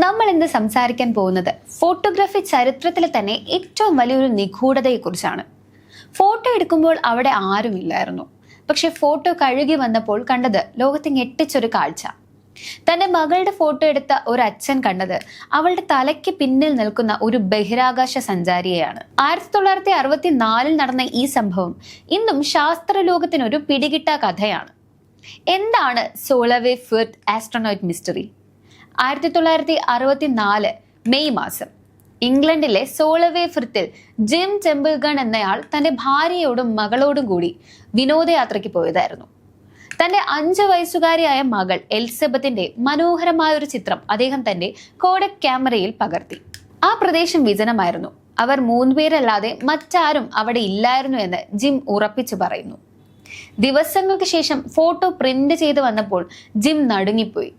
നമ്മൾ ഇന്ന് സംസാരിക്കാൻ പോകുന്നത് ഫോട്ടോഗ്രാഫി ചരിത്രത്തിലെ തന്നെ ഏറ്റവും വലിയൊരു നിഗൂഢതയെക്കുറിച്ചാണ്. ഫോട്ടോ എടുക്കുമ്പോൾ അവിടെ ആരുമില്ലായിരുന്നു. പക്ഷെ ഫോട്ടോ കഴുകി വന്നപ്പോൾ കണ്ടത് ലോകത്തെ ഞെട്ടിച്ചൊരു കാഴ്ച. തന്റെ മകളുടെ ഫോട്ടോ എടുത്ത ഒരു അച്ഛൻ കണ്ടത് അവളുടെ തലയ്ക്ക് പിന്നിൽ നിൽക്കുന്ന ഒരു ബഹിരാകാശ സഞ്ചാരിയെയാണ്. 1964 നടന്ന ഈ സംഭവം ഇന്നും ശാസ്ത്രലോകത്തിനൊരു പിടികിട്ട കഥയാണ്. എന്താണ് സോളവേ ഫിർത്ത് ആസ്ട്രോനോട്ട് മിസ്റ്ററി? 1964 മെയ് മാസം ഇംഗ്ലണ്ടിലെ സോളവേ ഫിർത്തിൽ ജിം ടെമ്പിൾഗൺ എന്നയാൾ തന്റെ ഭാര്യയോടും മകളോടും കൂടി വിനോദയാത്രയ്ക്ക് പോയതായിരുന്നു. തന്റെ 5 വയസ്സുകാരിയായ മകൾ എലിസബത്തിന്റെ മനോഹരമായ ഒരു ചിത്രം അദ്ദേഹം തന്റെ കോഡക് ക്യാമറയിൽ പകർത്തി. ആ പ്രദേശം വിജനമായിരുന്നു. അവർ 3 പേരല്ലാതെ മറ്റാരും അവിടെ ഇല്ലായിരുന്നു എന്ന് ജിം ഉറപ്പിച്ചു പറയുന്നു. ദിവസങ്ങൾക്ക് ശേഷം ഫോട്ടോ പ്രിന്റ് ചെയ്ത് വന്നപ്പോൾ ജിം നടുങ്ങിപ്പോയി.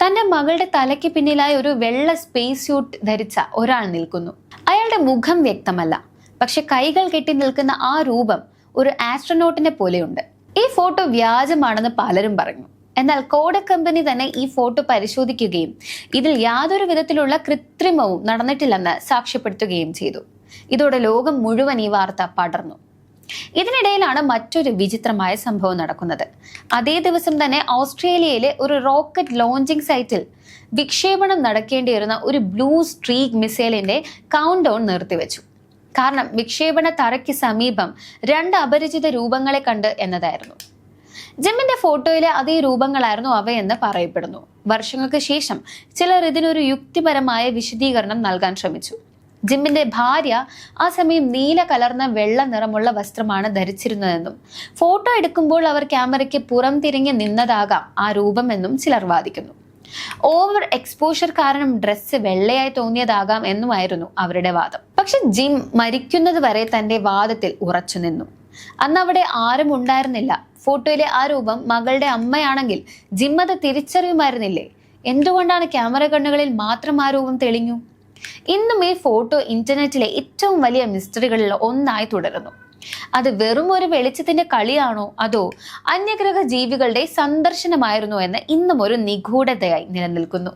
തന്റെ മകളുടെ തലയ്ക്ക് പിന്നിലായി ഒരു വെള്ള സ്പേസ് സ്യൂട്ട് ധരിച്ച ഒരാൾ നിൽക്കുന്നു. അയാളുടെ മുഖം വ്യക്തമല്ല, പക്ഷെ കൈകൾ കെട്ടി നിൽക്കുന്ന ആ രൂപം ഒരു ആസ്ട്രോനോട്ടിനെ പോലെയുണ്ട്. ഈ ഫോട്ടോ വ്യാജമാണെന്ന് പലരും പറഞ്ഞു. എന്നാൽ കോഡക് കമ്പനി തന്നെ ഈ ഫോട്ടോ പരിശോധിക്കുകയും ഇതിൽ യാതൊരു വിധത്തിലുള്ള കൃത്രിമവും നടന്നിട്ടില്ലെന്ന് സാക്ഷ്യപ്പെടുത്തുകയും ചെയ്തു. ഇതോടെ ലോകം മുഴുവൻ ഈ വാർത്ത പടർന്നു. ഇതിനിടയിലാണ് മറ്റൊരു വിചിത്രമായ സംഭവം നടക്കുന്നത്. അതേ ദിവസം തന്നെ ഓസ്ട്രേലിയയിലെ ഒരു റോക്കറ്റ് ലോഞ്ചിങ് സൈറ്റിൽ വിക്ഷേപണം നടക്കേണ്ടിയിരുന്ന ഒരു ബ്ലൂ സ്ട്രീക്ക് മിസൈലിന്റെ കൗണ്ട് ഡൗൺ നിർത്തിവെച്ചു. കാരണം വിക്ഷേപണ തറയ്ക്ക് സമീപം 2 അപരിചിത രൂപങ്ങളെ കണ്ട് എന്നതായിരുന്നു. ജിമ്മിന്റെ ഫോട്ടോയിലെ അതേ രൂപങ്ങളായിരുന്നു അവയെന്ന് പറയപ്പെടുന്നു. വർഷങ്ങൾക്ക് ശേഷം ചിലർ ഇതിനൊരു യുക്തിപരമായ വിശദീകരണം നൽകാൻ ശ്രമിച്ചു. ജിമ്മിന്റെ ഭാര്യ ആ സമയം നീല കലർന്ന വെള്ള നിറമുള്ള വസ്ത്രമാണ് ധരിച്ചിരുന്നതെന്നും ഫോട്ടോ എടുക്കുമ്പോൾ അവർ ക്യാമറയ്ക്ക് പുറം തിരിഞ്ഞ് നിന്നതാകാം ആ രൂപമെന്നും ചിലർ വാദിക്കുന്നു. ഓവർ എക്സ്പോഷർ കാരണം ഡ്രസ്സ് വെള്ളയായി തോന്നിയതാകാം എന്നുമായിരുന്നു അവരുടെ വാദം. പക്ഷെ ജിം മരിക്കുന്നത് വരെ തന്റെ വാദത്തിൽ ഉറച്ചു നിന്നു. അന്ന് അവിടെ ആരും ഉണ്ടായിരുന്നില്ല. ഫോട്ടോയിലെ ആ രൂപം മകളുടെ അമ്മയാണെങ്കിൽ ജിം അത് തിരിച്ചറിയുമായിരുന്നില്ലേ? എന്തുകൊണ്ടാണ് ക്യാമറ കണ്ണുകളിൽ മാത്രം ആ രൂപം തെളിഞ്ഞു? ഇന്നും ഈ ഫോട്ടോ ഇന്റർനെറ്റിലെ ഏറ്റവും വലിയ മിസ്റ്ററികളിൽ ഒന്നായി തുടരുന്നു. അത് വെറും ഒരു വെളിച്ചത്തിന്റെ കളിയാണോ അതോ അന്യഗ്രഹ ജീവികളുടെ സന്ദർശനമായിരുന്നോ എന്ന് ഇന്നും ഒരു നിഗൂഢതയായി നിലനിൽക്കുന്നു.